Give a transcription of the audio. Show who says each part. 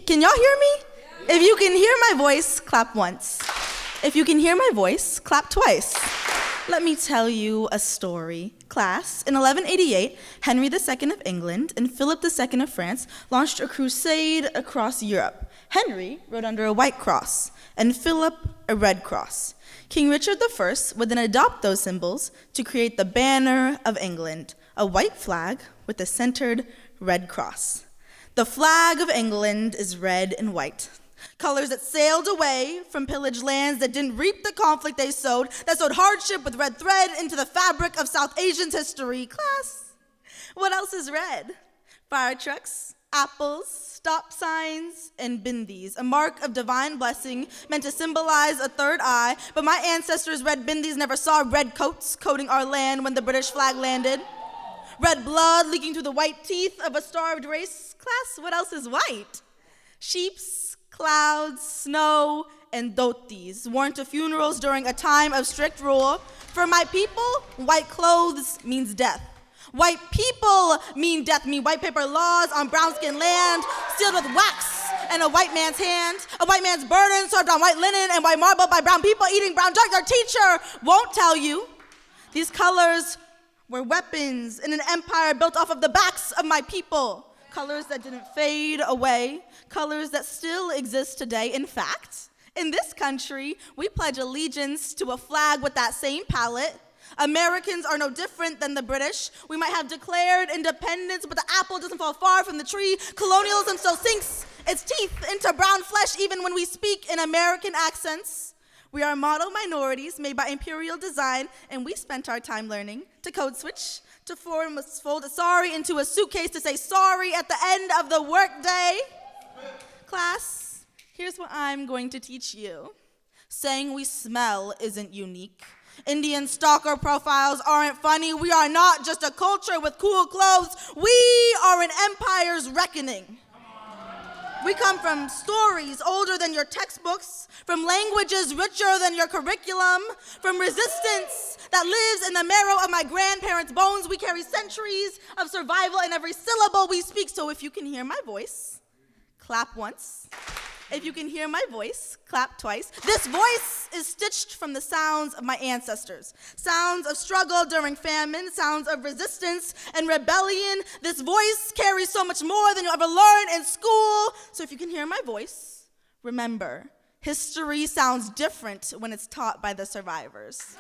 Speaker 1: Can y'all hear me? If you can hear my voice, clap once. If you can hear my voice, clap twice. Let me tell you a story. Class, in 1188, Henry II of England and Philip II of France launched a crusade across Europe. Henry rode under a white cross, and Philip a red cross. King Richard I would then adopt those symbols to create the banner of England, a white flag with a centered red cross. The flag of England is red and white, colors that sailed away from pillaged lands that didn't reap the conflict they sowed, that sowed hardship with red thread into the fabric of South Asians' history. Class, what else is red? Fire trucks, apples, stop signs, and bindis, a mark of divine blessing meant to symbolize a third eye, but my ancestors' red bindis never saw red coats coating our land when the British flag landed. Red blood leaking through the white teeth of a starved race. Class, what else is white? Sheeps, clouds, snow, and dhotis, worn to funerals during a time of strict rule. For my people, white clothes means death. White people mean death, mean white paper laws on brown-skinned land, sealed with wax and a white man's hand, a white man's burden served on white linen and white marble by brown people eating brown junk. Your teacher won't tell you. These colors were weapons in an empire built off of the backs of my people. Colors that didn't fade away, colors that still exist today. In fact, in this country, we pledge allegiance to a flag with that same palette. Americans are no different than the British. We might have declared independence, but the apple doesn't fall far from the tree. Colonialism still sinks its teeth into brown flesh even when we speak in American accents. We are model minorities made by imperial design, and we spent our time learning to code switch, to fold a sorry into a suitcase to say sorry at the end of the workday. Class, here's what I'm going to teach you. Saying we smell isn't unique. Indian stalker profiles aren't funny. We are not just a culture with cool clothes. We are an empire's reckoning. We come from stories older than your textbooks, from languages richer than your curriculum, from resistance that lives in the marrow of my grandparents' bones. We carry centuries of survival in every syllable we speak. So if you can hear my voice, clap once. If you can hear my voice, clap twice. This voice is stitched from the sounds of my ancestors. Sounds of struggle during famine, sounds of resistance and rebellion. This voice carries so much more than you'll ever learn in school. So if you can hear my voice, remember, history sounds different when it's taught by the survivors.